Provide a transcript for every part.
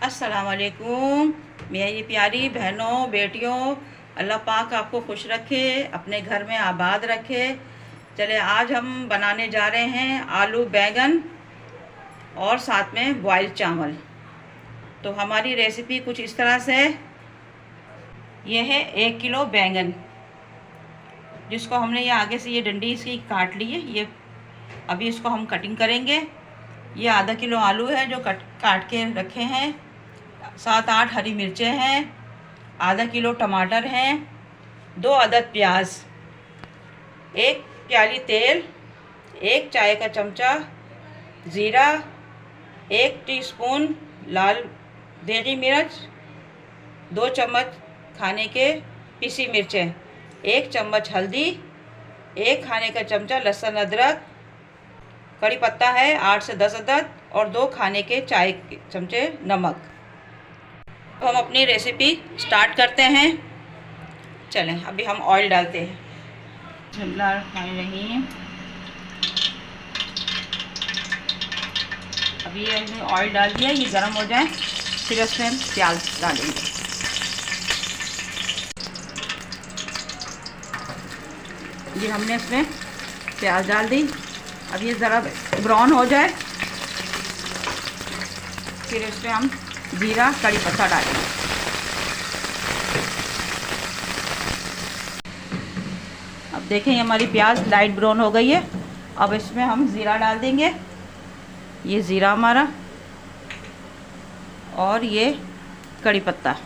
अस्सलाम वालेकुम मेरी प्यारी बहनों बेटियों। अल्लाह पाक आपको खुश रखे, अपने घर में आबाद रखे। चले आज हम बनाने जा रहे हैं आलू बैंगन और साथ में बॉयल चावल। तो हमारी रेसिपी कुछ इस तरह से। यह है 1 किलो बैंगन, जिसको हमने ये आगे से ये डंडी इसकी काट ली है। ये अभी इसको हम कटिंग करेंगे। ये आधा किलो आलू है जो काट के रखे हैं। 7-8 हरी मिर्चें हैं, आधा किलो टमाटर हैं, 2 अदद प्याज, 1 प्याली तेल, 1 चाय का चमचा ज़ीरा, 1 टीस्पून लाल देगी मिर्च, 2 चम्मच खाने के पिसी मिर्चें, 1 चम्मच हल्दी, 1 खाने का चमचा लहसुन अदरक, कड़ी पत्ता है 8 से 10 अदद और 2 खाने के चाय के चमचे नमक। तो हम अपनी रेसिपी स्टार्ट करते हैं। चलें अभी हम ऑयल डालते हैं। बिस्मिल्लाहिर्रहमानिर्रहीम। अभी ये ऑयल डाल दिया, ये गर्म हो जाए फिर इसमें हम प्याज डालेंगे। ये हमने इसमें प्याज डाल दी। अब ये ज़रा ब्राउन हो जाए फिर इसमें हम जीरा कड़ी पत्ता डालेंगे। अब देखें हमारी प्याज लाइट ब्राउन हो गई है। अब इसमें हम ज़ीरा डाल देंगे। ये ज़ीरा हमारा, और ये कड़ी पत्ता,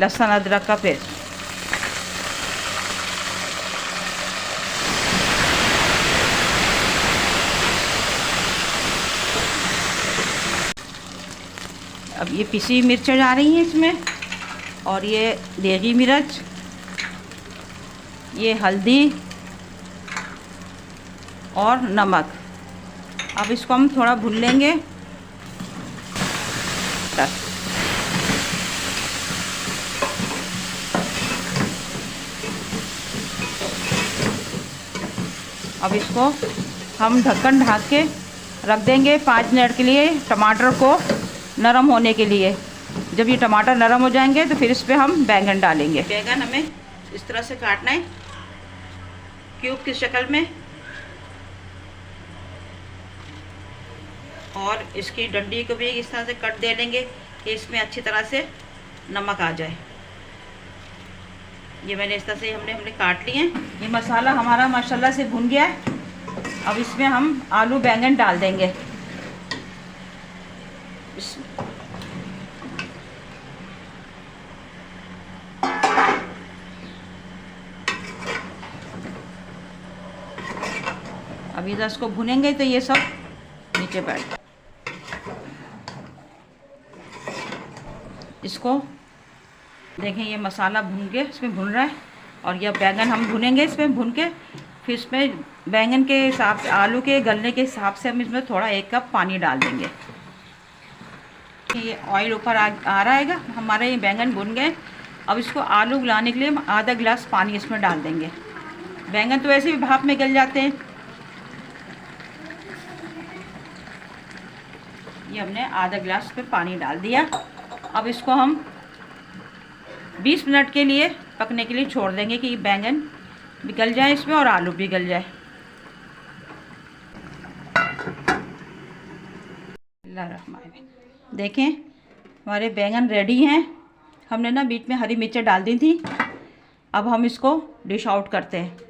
लहसुन अदरक का पेस्ट, अब ये पिसी मिर्चें जा रही हैं इसमें, और ये देगी मिर्च, ये हल्दी और नमक। अब इसको हम थोड़ा भून लेंगे। अब इसको हम ढक्कन ढक के रख देंगे 5 मिनट के लिए, टमाटर को नरम होने के लिए। जब ये टमाटर नरम हो जाएंगे तो फिर इस पर हम बैंगन डालेंगे। बैंगन हमें इस तरह से काटना है, क्यूब की शक्ल में, और इसकी डंडी को भी इस तरह से कट दे लेंगे कि इसमें अच्छी तरह से नमक आ जाए। ये मैंने इस तरह से हमने काट लिए हैं। ये मसाला हमारा माशाल्लाह से भुन गया है। अब इसमें हम आलू बैंगन डाल देंगे। अब इधर इसको भुनेंगे तो ये सब नीचे बैठ। इसको देखें ये मसाला भून के इसमें भुन रहा है, और यह बैंगन हम भुनेंगे इसमें भुन के। फिर इसमें बैंगन के हिसाब से, आलू के गलने के हिसाब से हम इसमें थोड़ा 1 कप पानी डाल देंगे। ये ऑयल ऊपर आ रहा है, हमारे ये बैंगन भुन गए। अब इसको आलू गलाने के लिए हम आधा गिलास पानी इसमें डाल देंगे। बैंगन तो वैसे भी भाप में गल जाते हैं। ये हमने आधा गिलास पे पानी डाल दिया। अब इसको हम 20 मिनट के लिए पकने के लिए छोड़ देंगे कि बैंगन भी गल जाए इसमें और आलू भी गल जाए। देखें हमारे बैंगन रेडी हैं। हमने ना बीच में हरी मिर्चें डाल दी थी। अब हम इसको डिश आउट करते हैं।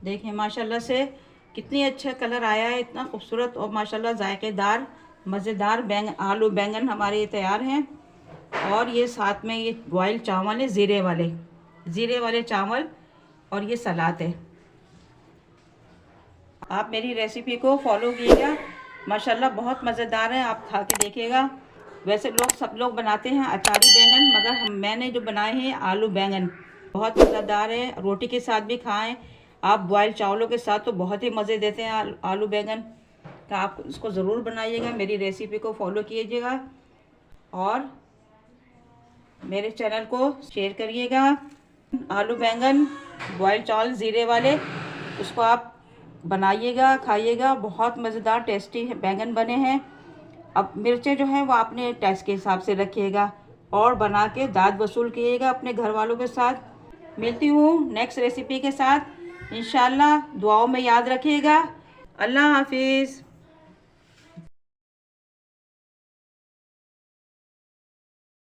देखें माशाल्लाह से कितनी अच्छा कलर आया है, इतना खूबसूरत और माशाल्लाह जायकेदार मज़ेदार आलू बैंगन हमारे तैयार हैं। और ये साथ में ये बॉयल चावल है, ज़ीरे वाले चावल, और ये सलाद है। आप मेरी रेसिपी को फॉलो कीजिएगा माशाल्लाह बहुत मज़ेदार है, आप खा के देखिएगा। वैसे सब लोग बनाते हैं अचारी बैंगन, मगर मैंने जो बनाए हैं आलू बैंगन, बहुत मज़ेदार है। रोटी के साथ भी खाएं आप, बॉयल चावलों के साथ तो बहुत ही मज़े देते हैं आलू बैंगन। तो आप इसको ज़रूर बनाइएगा, मेरी रेसिपी को फॉलो कीजिएगा और मेरे चैनल को शेयर करिएगा। आलू बैंगन बॉयल चावल ज़ीरे वाले, उसको आप बनाइएगा, खाइएगा, बहुत मज़ेदार टेस्टी बैंगन बने हैं। अब मिर्चें जो हैं वो अपने टेस्ट के हिसाब से रखिएगा और बना के दाद वसूल कीजिएगा अपने घर वालों के साथ। मिलती हूँ नेक्स्ट रेसिपी के साथ इंशाल्लाह। दुआओं में याद रखिएगा। अल्लाह हाफिज़।